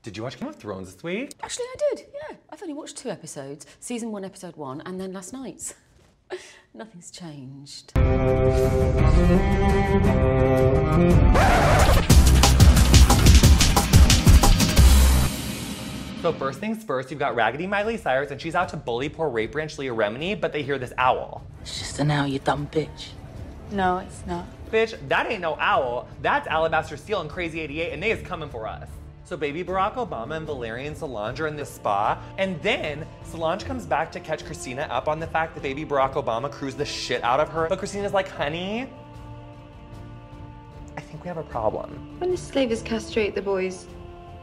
Did you watch Game of Thrones this week? Actually, I did, yeah. I've only watched 2 episodes. Season 1, episode 1, and then last night's. Nothing's changed. So first things first, you've got Raggedy Miley Cyrus, and she's out to bully poor rape branch Leah Remini, but they hear this owl. It's just an owl, you dumb bitch. No, it's not. Bitch, that ain't no owl. That's Alabaster Steel and Crazy 88, and they is coming for us. So baby Barack Obama and Valerian Solange are in this spa, and then Solange comes back to catch Christina up on the fact that baby Barack Obama cruised the shit out of her. But Christina's like, honey, I think we have a problem. When the slavers castrate the boys,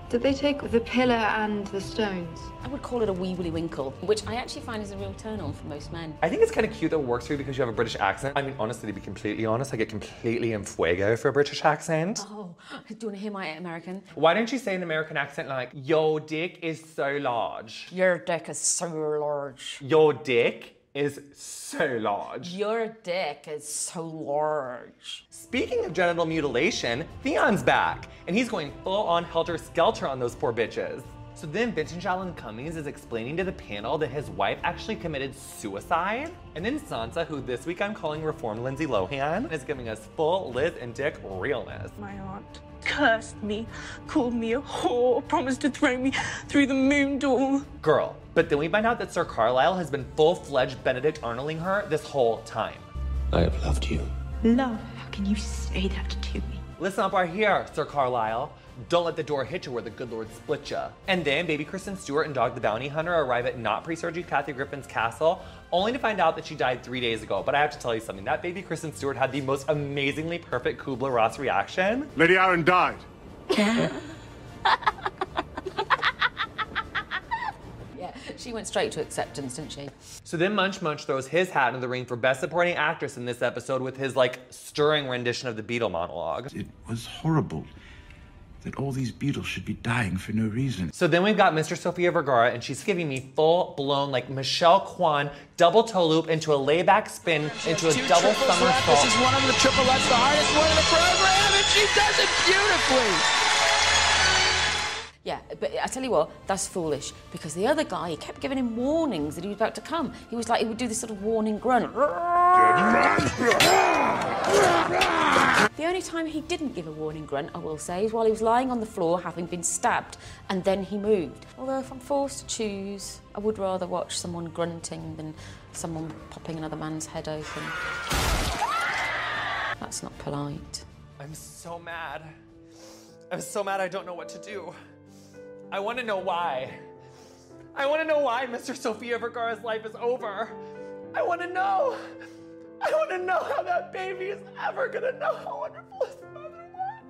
did they take the pillar and the stones? I would call it a wee willy winkle, which I actually find is a real turn on for most men. I think it's kind of cute that it works for you because you have a British accent. I mean, honestly, to be completely honest, I get completely en fuego for a British accent. Oh, do you want to hear my American? Why don't you say an American accent like, your dick is so large? Your dick is so large. Your dick is so large. Your dick is so large. Speaking of genital mutilation, Theon's back, and he's going full on helter-skelter on those poor bitches. So then Vincent Allen Cummings is explaining to the panel that his wife actually committed suicide. And then Sansa, who this week I'm calling reformed Lindsay Lohan, is giving us full Liz and Dick realness. My aunt cursed me, called me a whore, promised to throw me through the moon door. Girl, but then we find out that Sir Carlisle has been full-fledged Benedict Arnolding her this whole time. I have loved you. Love? How can you say that to me? Listen up right here, Sir Carlisle. Don't let the door hit you where the good Lord split ya. And then baby Kristen Stewart and Dog the Bounty Hunter arrive at not pre-surgery Kathy Griffin's castle, only to find out that she died 3 days ago. But I have to tell you something, that baby Kristen Stewart had the most amazingly perfect Kubler-Ross reaction. Lady Arryn died. Yeah, she went straight to acceptance, didn't she? So then Munch Munch throws his hat in the ring for Best Supporting Actress in this episode with his, like, stirring rendition of the Beatle monologue. It was horrible that all these beetles should be dying for no reason. So then we've got Mr. Sofia Vergara, and she's giving me full-blown, like, Michelle Kwan double toe loop into a layback spin into a double somersault. This is one of the triplets, the hardest one in the program, and she does it beautifully. Yeah, but I tell you what, that's foolish, because the other guy, he kept giving him warnings that he was about to come. He was like, he would do this sort of warning grunt. The only time he didn't give a warning grunt, I will say, is while he was lying on the floor having been stabbed, and then he moved. Although if I'm forced to choose, I would rather watch someone grunting than someone popping another man's head open. That's not polite. I'm so mad. I'm so mad I don't know what to do. I want to know why. I want to know why Mr. Sofia Vergara's life is over. I want to know. I want to know how that baby is ever gonna know how wonderful his mother was.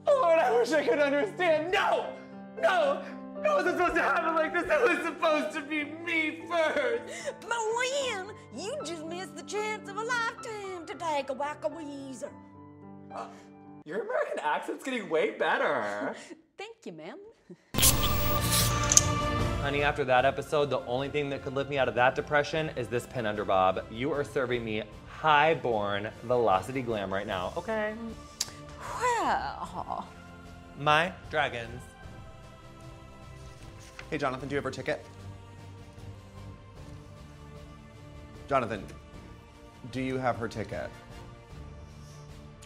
Oh Lord, I wish I could understand. No! No! It wasn't supposed to happen like this. It was supposed to be me first. But Lynn, you just missed the chance of a lifetime to take a whack-a-weezer. Your American accent's getting way better. Thank you, ma'am. Honey, after that episode, the only thing that could lift me out of that depression is this pin under bob. You are serving me high-born velocity glam right now, okay? Well... My dragons. Hey, Jonathan, do you have her ticket? Jonathan, do you have her ticket?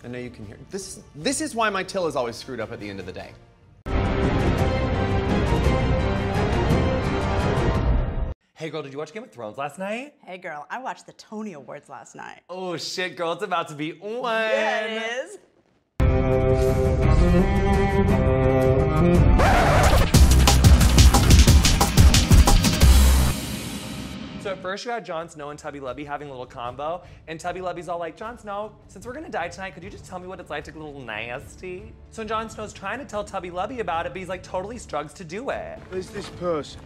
I know you can hear. This is why my till is always screwed up at the end of the day. Hey girl, did you watch Game of Thrones last night? Hey girl, I watched the Tony Awards last night. Oh shit, girl, it's about to be on. Yeah, it is. So at first you had Jon Snow and Tubby Lubby having a little combo, and Tubby Lubby's all like, Jon Snow, since we're gonna die tonight, could you just tell me what it's like to get a little nasty? So Jon Snow's trying to tell Tubby Lubby about it, but he's like totally struggles to do it. There's this person,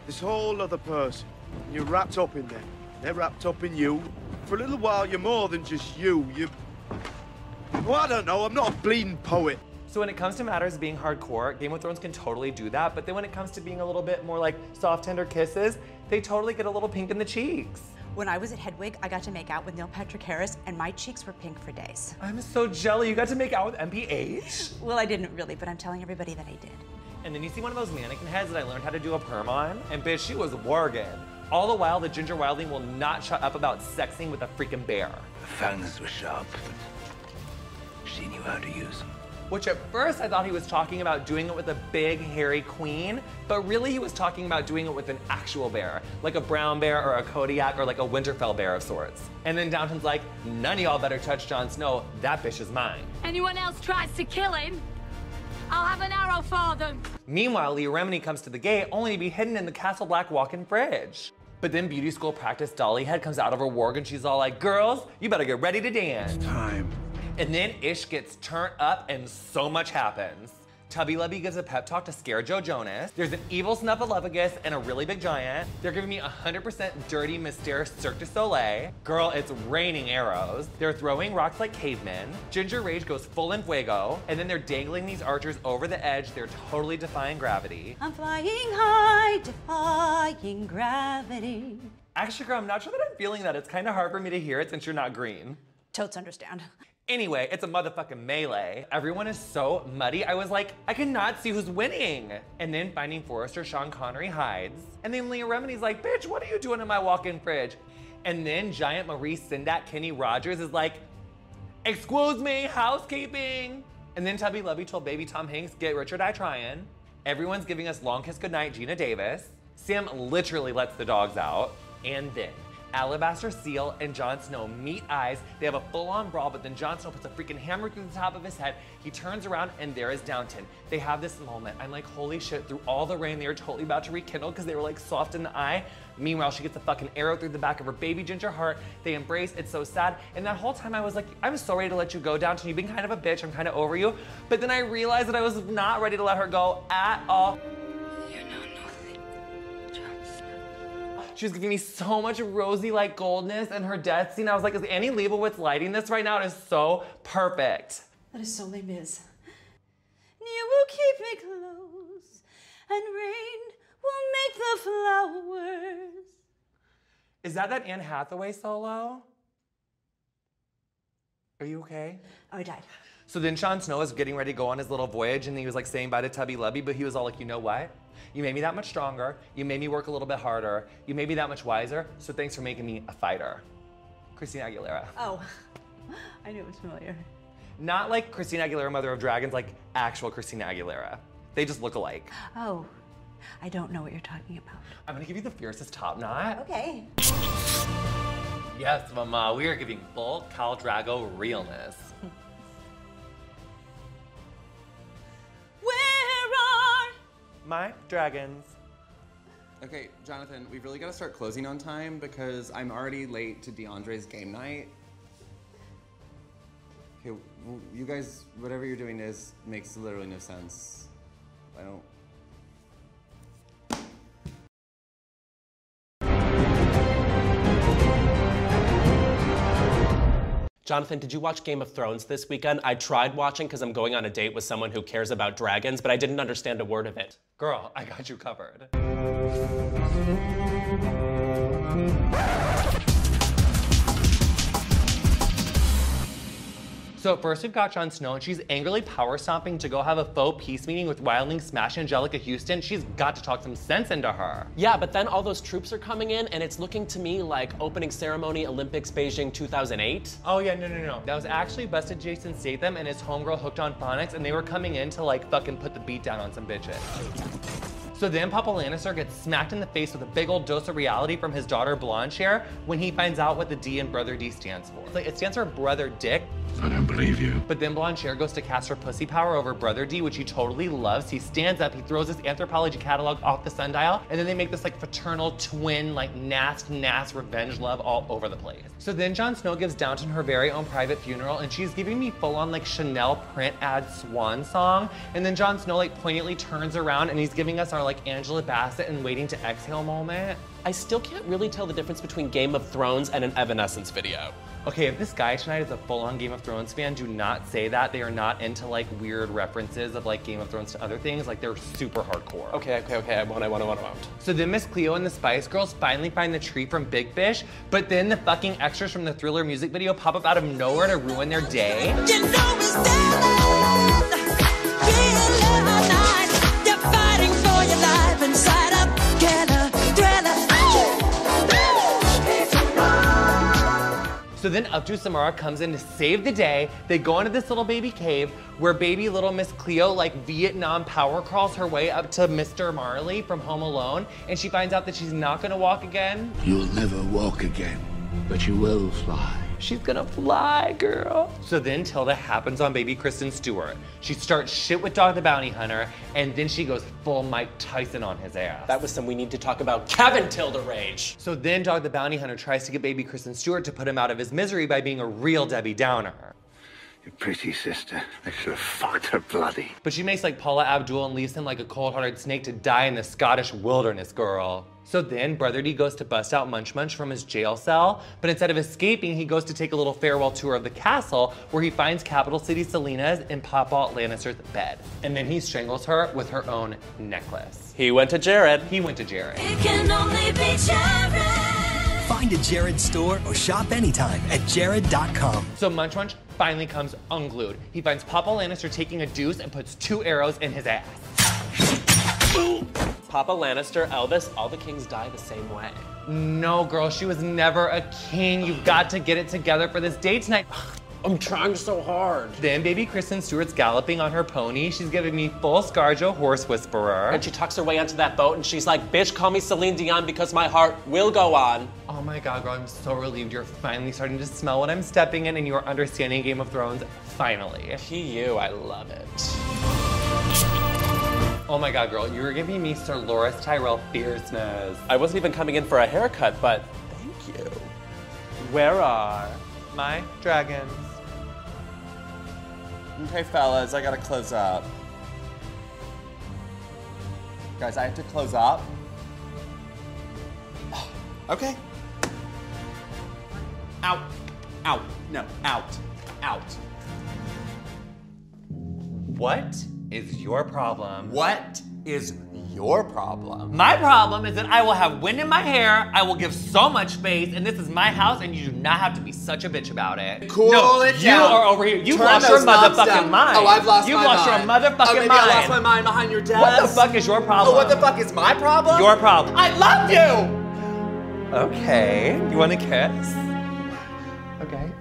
this whole other person. You're wrapped up in them. They're wrapped up in you. For a little while, you're more than just you. Well, I don't know, I'm not a bleeding poet. So when it comes to matters being hardcore, Game of Thrones can totally do that, but then when it comes to being a little bit more like soft, tender kisses, they totally get a little pink in the cheeks. When I was at Hedwig, I got to make out with Neil Patrick Harris, and my cheeks were pink for days. I'm so jelly, you got to make out with MPH? Well, I didn't really, but I'm telling everybody that I did. And then you see one of those mannequin heads that I learned how to do a perm on? And bitch, she was working. All the while, the Ginger Wildling will not shut up about sexing with a freaking bear. The fangs were sharp, but she knew how to use them. Which at first I thought he was talking about doing it with a big, hairy queen, but really he was talking about doing it with an actual bear, like a brown bear or a Kodiak or like a Winterfell bear of sorts. And then Downton's like, none of y'all better touch Jon Snow, that bitch is mine. Anyone else tries to kill him, I'll have an arrow for them. Meanwhile, Leah Remini comes to the gate only to be hidden in the Castle Black walk-in fridge. But then beauty school practice Dollyhead comes out of her ward and she's all like, girls, you better get ready to dance. Time. And then Ish gets turned up and so much happens. Tubby Lubby gives a pep talk to scare Joe Jonas. There's an evil Snuffleupagus and a really big giant. They're giving me 100% dirty Mystere Cirque du Soleil. Girl, it's raining arrows. They're throwing rocks like cavemen. Ginger Rage goes full in fuego. And then they're dangling these archers over the edge. They're totally defying gravity. I'm flying high, defying gravity. Actually, girl, I'm not sure that I'm feeling that. It's kind of hard for me to hear it since you're not green. Totes understand. Anyway, it's a motherfucking melee. Everyone is so muddy. I was like, I cannot see who's winning. And then Finding Forrester, Sean Connery hides. And then Leah Remini's like, bitch, what are you doing in my walk-in fridge? And then giant Maurice Sendak Kenny Rogers is like, excuse me, housekeeping. And then Tubby Lubby told baby Tom Hanks, get rich or die trying. Everyone's giving us Long Kiss Goodnight, Gina Davis. Sam literally lets the dogs out. And then Alabaster Seal and Jon Snow meet eyes. They have a full-on brawl, but then Jon Snow puts a freaking hammer through the top of his head. He turns around and there is Downton. They have this moment. I'm like, holy shit, through all the rain, they were totally about to rekindle because they were like soft in the eye. Meanwhile, she gets a fucking arrow through the back of her baby ginger heart. They embrace, it's so sad. And that whole time I was like, I'm so ready to let you go, Downton. You've been kind of a bitch, I'm kind of over you. But then I realized that I was not ready to let her go at all. She was giving me so much rosy like goldness in her death scene. I was like, is Annie Leibovitz lighting this right now? It is so perfect. That is so Les Mis. You will keep me close, and rain will make the flowers. Is that Anne Hathaway solo? Are you okay? Oh, I died. So then Jon Snow is getting ready to go on his little voyage and he was like saying bye to Tubby Lubby, but he was all like, you know what? You made me that much stronger. You made me work a little bit harder. You made me that much wiser. So thanks for making me a fighter. Christina Aguilera. Oh, I knew it was familiar. Not like Christina Aguilera, Mother of Dragons, like actual Christina Aguilera. They just look alike. Oh, I don't know what you're talking about. I'm gonna give you the fiercest top knot. Okay. Yes, mama, we are giving full Khal Drogo realness. Where are my dragons? Okay, Jonathan, we've really got to start closing on time because I'm already late to DeAndre's game night. Okay, well, you guys, whatever you're doing makes literally no sense. I don't... Jonathan, did you watch Game of Thrones this weekend? I tried watching because I'm going on a date with someone who cares about dragons, but I didn't understand a word of it. Girl, I got you covered. So first we've got Jon Snow, and she's angrily power stomping to go have a faux peace meeting with Wildling Smash Angelica Houston. She's got to talk some sense into her. Yeah, but then all those troops are coming in, and it's looking to me like opening ceremony Olympics Beijing 2008. Oh yeah, no. That was actually busted Jason Statham and his homegirl Hooked on Phonics, and they were coming in to like fucking put the beat down on some bitches. So then Papa Lannister gets smacked in the face with a big old dose of reality from his daughter Blondehair when he finds out what the D in Brother D stands for. Like, it stands for Brother Dick. I don't believe you. But then Blondehair goes to cast her pussy power over Brother D, which he totally loves. He stands up, he throws his Anthropology catalog off the sundial, and then they make this like fraternal twin, like nasty revenge love all over the place. So then Jon Snow gives Downton her very own private funeral, and she's giving me full on like Chanel print ad swan song. And then Jon Snow like poignantly turns around and he's giving us our like Angela Bassett and Waiting to Exhale moment. I still can't really tell the difference between Game of Thrones and an Evanescence video. Okay, if this guy tonight is a full-on Game of Thrones fan, do not say that. They are not into like weird references of like Game of Thrones to other things. Like they're super hardcore. Okay, I won't. So then Miss Cleo and the Spice Girls finally find the tree from Big Fish, but then the fucking extras from the Thriller music video pop up out of nowhere to ruin their day. You know So then Up to Samara comes in to save the day. They go into this little baby cave where baby little Miss Cleo like Vietnam power crawls her way up to Mr. Marley from Home Alone, and she finds out that she's not gonna walk again. You'll never walk again, but you will fly. She's gonna fly, girl. So then Tilda happens on baby Kristen Stewart. She starts shit with Dog the Bounty Hunter, and then she goes full Mike Tyson on his ass. That was some we need to talk about Kevin Tilda rage. So then Dog the Bounty Hunter tries to get baby Kristen Stewart to put him out of his misery by being a real Debbie Downer. Your pretty sister. I should have fucked her bloody. But she makes like Paula Abdul and leaves him like a cold-hearted snake to die in the Scottish wilderness, girl. So then Brother D goes to bust out Munch Munch from his jail cell, but instead of escaping, he goes to take a little farewell tour of the castle where he finds capital city Selena's in Papa Lannister's bed. And then he strangles her with her own necklace. He went to Jared. He went to Jared. It can only be Jared. Find a Jared store or shop anytime at jared.com. So Munch Munch finally comes unglued. He finds Papa Lannister taking a deuce and puts 2 arrows in his ass. Papa Lannister, Elvis, all the kings die the same way. No, girl, she was never a king. You've got to get it together for this date tonight. I'm trying so hard. Then baby Kristen Stewart's galloping on her pony. She's giving me full ScarJo horse whisperer. And she tucks her way onto that boat and she's like, bitch, call me Celine Dion because my heart will go on. Oh my God, girl, I'm so relieved you're finally starting to smell what I'm stepping in and you're understanding Game of Thrones, finally. P.U., I love it. Oh my God, girl, you're giving me Sir Loras Tyrell fierceness. I wasn't even coming in for a haircut, but thank you. Where are my dragons? Okay, fellas, I gotta close up. Guys, I have to close up. Okay. Out. Out. No, out. Out. What is your problem? What is your problem? My problem is that I will have wind in my hair, I will give so much space, and this is my house, and you do not have to be such a bitch about it. Cool it down. You are over here. You've Turn lost your those knobs motherfucking down. mind. Oh, I've lost You've my lost mind. your motherfucking Oh, maybe mind. I lost my mind behind your desk. What the fuck is your problem? Oh, what the fuck is my problem? Your problem. I love you! Okay. You want to kiss? Okay.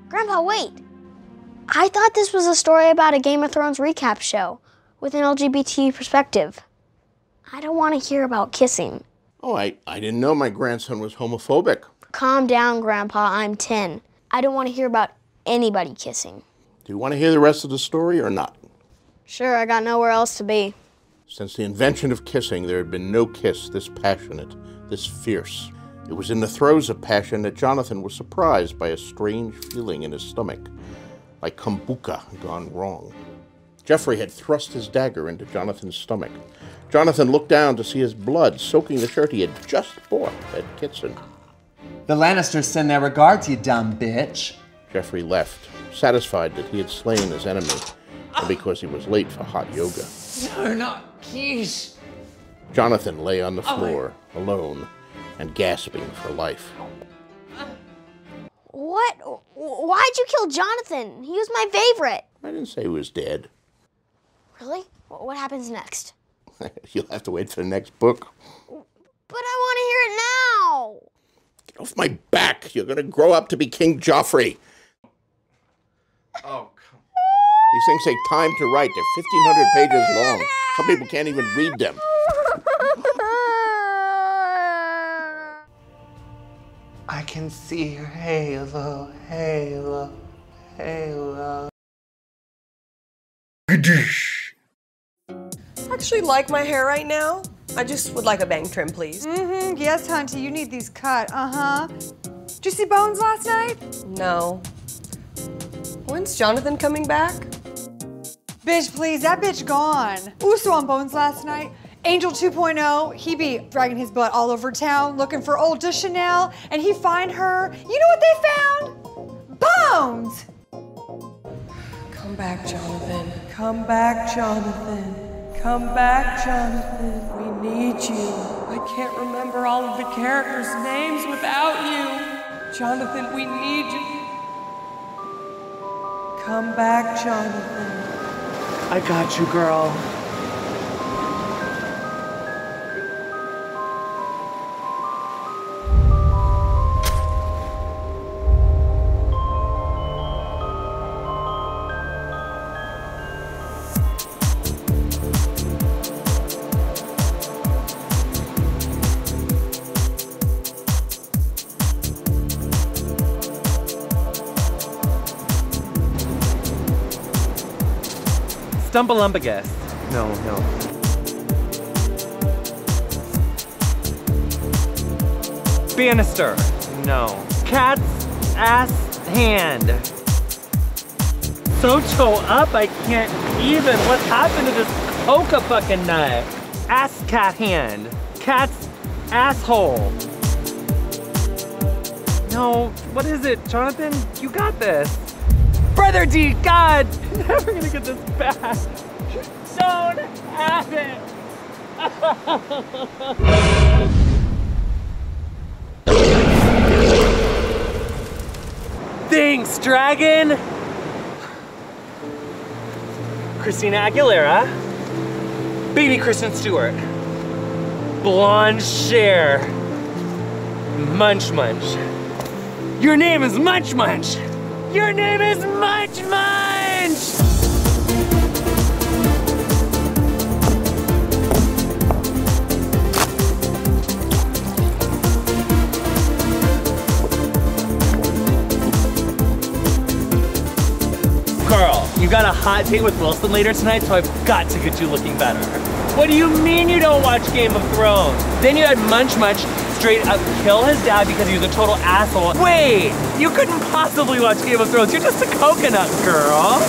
Grandpa, wait. I thought this was a story about a Game of Thrones recap show with an LGBT perspective. I don't want to hear about kissing. Oh, I didn't know my grandson was homophobic. Calm down, Grandpa. I'm 10. I don't want to hear about anybody kissing. Do you want to hear the rest of the story or not? Sure, I got nowhere else to be. Since the invention of kissing, there had been no kiss this passionate, this fierce. It was in the throes of passion that Jonathan was surprised by a strange feeling in his stomach, like kombucha gone wrong. Jeffrey had thrust his dagger into Jonathan's stomach. Jonathan looked down to see his blood soaking the shirt he had just bought at Kitson. The Lannisters send their regards, you dumb bitch. Jeffrey left, satisfied that he had slain his enemy, and because he was late for hot yoga. No, not quiche. Jonathan lay on the floor, alone, and gasping for life. What? Why'd you kill Jonathan? He was my favorite. I didn't say he was dead. Really? What happens next? You'll have to wait for the next book. But I want to hear it now. Get off my back. You're going to grow up to be King Joffrey. Oh, come These things take time to write. They're 1,500 pages long. Some people can't even read them. I can see your halo, halo, halo. I actually like my hair right now. I just would like a bang trim, please. Yes, Hunty, you need these cut. Did you see Bones last night? No. When's Jonathan coming back? Bitch, please, that bitch gone. Uso on Bones last night. Angel 2.0, he be dragging his butt all over town looking for old Chanel, and he find her. You know what they found? Bones! Come back, Jonathan. Come back, Jonathan. Come back, Jonathan. We need you. I can't remember all of the characters' names without you. Jonathan, we need you. Come back, Jonathan. I got you, girl. Stumpalumbagus. No. Bannister. No. Cat's ass hand. Socho up, I can't even. What happened to this coca fucking nut? Ass cat hand. Cat's asshole. No, what is it? Jonathan, you got this. Brother D, God, I'm never gonna get this back. Don't have it. Thanks, Dragon. Christina Aguilera. Baby Kristen Stewart. Blonde Cher. Munch Munch. Your name is Munch Munch. Your name is Munch Munch. Carl, you got a hot date with Wilson later tonight, so I've got to get you looking better. What do you mean you don't watch Game of Thrones? Then you had Munch Munch straight up kill his dad because he was a total asshole. Wait, you couldn't possibly watch Game of Thrones. You're just a coconut girl.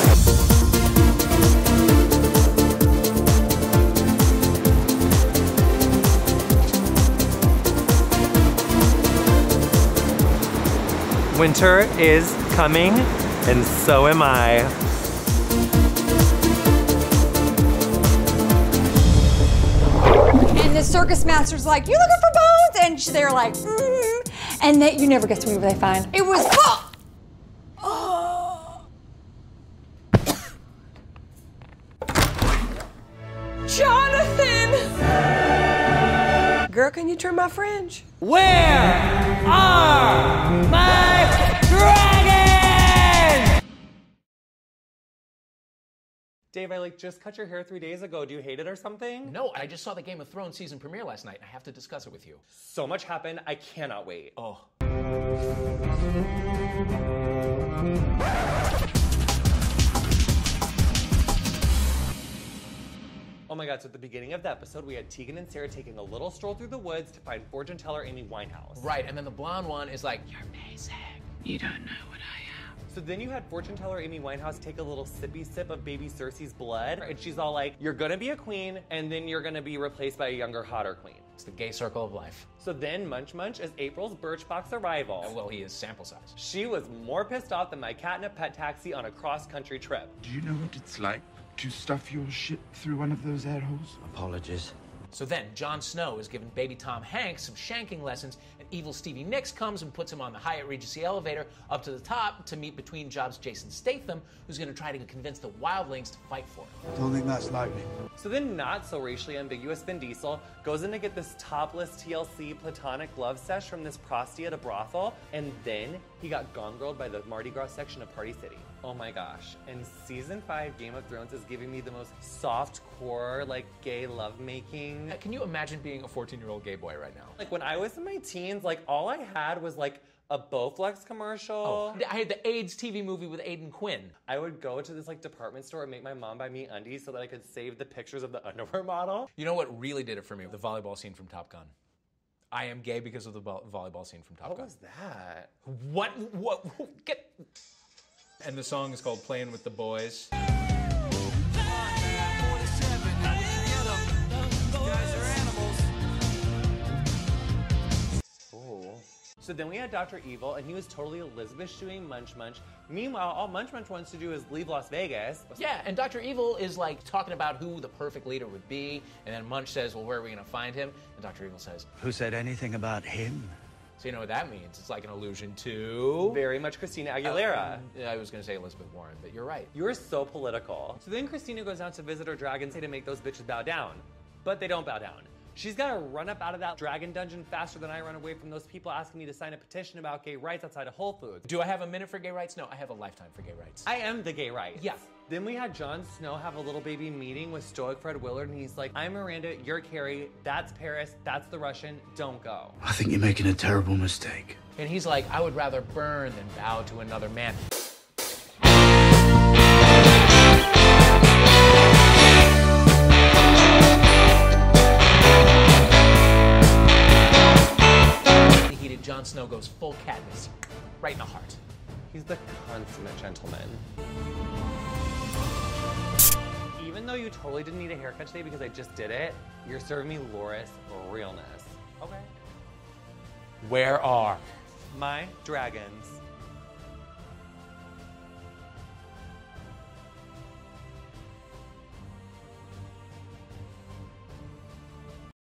Winter is coming, and so am I. And the circus master's like, "You looking for bones?" And they're like, and you never guess what they find. It was Jonathan! Girl, can you trim my fringe? Where are my dragons? Dave, I just cut your hair 3 days ago. Do you hate it or something? No, I just saw the Game of Thrones season premiere last night. I have to discuss it with you. So much happened. I cannot wait. Oh. Oh my God, so at the beginning of the episode, we had Tegan and Sarah taking a little stroll through the woods to find fortune teller Amy Winehouse. Right, and then the blonde one is like, "You're amazing. You don't know what I am." So then you had fortune teller Amy Winehouse take a little sippy sip of baby Cersei's blood, and she's all like, "You're gonna be a queen, and then you're gonna be replaced by a younger, hotter queen." It's the gay circle of life. So then Munch Munch is April's Birchbox arrival. Well, he is sample size. She was more pissed off than my cat in a pet taxi on a cross-country trip. Do you know what it's like to stuff your shit through one of those air holes? Apologies. So then, Jon Snow is giving baby Tom Hanks some shanking lessons, and evil Stevie Nicks comes and puts him on the Hyatt Regency elevator up to the top to meet between jobs Jason Statham, who's going to try to convince the wildlings to fight for him. Don't think that's likely. So then not so racially ambiguous Vin Diesel goes in to get this topless TLC platonic love sesh from this prosty at a brothel, and then he got gone girled by the Mardi Gras section of Party City. Oh my gosh. And season 5 Game of Thrones is giving me the most soft core, gay lovemaking. Can you imagine being a 14-year-old gay boy right now? When I was in my teens, all I had was a Bowflex commercial. Oh, I had the AIDS TV movie with Aidan Quinn. I would go to this department store and make my mom buy me undies so that I could save the pictures of the underwear model. You know what really did it for me? The volleyball scene from Top Gun. I am gay because of the volleyball scene from Top Gun. What was that? What? Get... And the song is called Playing with the Boys. So then we had Dr. Evil, and he was totally Elizabeth shooing Munch Munch. Meanwhile, all Munch Munch wants to do is leave Las Vegas. Yeah, and Dr. Evil is talking about who the perfect leader would be, and then Munch says, well, where are we gonna find him? And Dr. Evil says, who said anything about him? So you know what that means? It's like an allusion to... Very much Christina Aguilera. I was gonna say Elizabeth Warren, but you're right. You're so political. So then Christina goes down to visit her dragons to make those bitches bow down. But they don't bow down. She's gotta run up out of that dragon dungeon faster than I run away from those people asking me to sign a petition about gay rights outside of Whole Foods. Do I have a minute for gay rights? No, I have a lifetime for gay rights. I am the gay rights. Yeah. Then we had Jon Snow have a little baby meeting with Stoic Fred Willard, and he's like, I'm Miranda, you're Carrie, that's Paris, that's the Russian, don't go. I think you're making a terrible mistake. And he's like, I would rather burn than bow to another man. Jon Snow goes full Katniss, right in the heart. He's the consummate gentleman. Even though you totally didn't need a haircut today because I just did it, you're serving me Loris realness. Okay. Where are my dragons?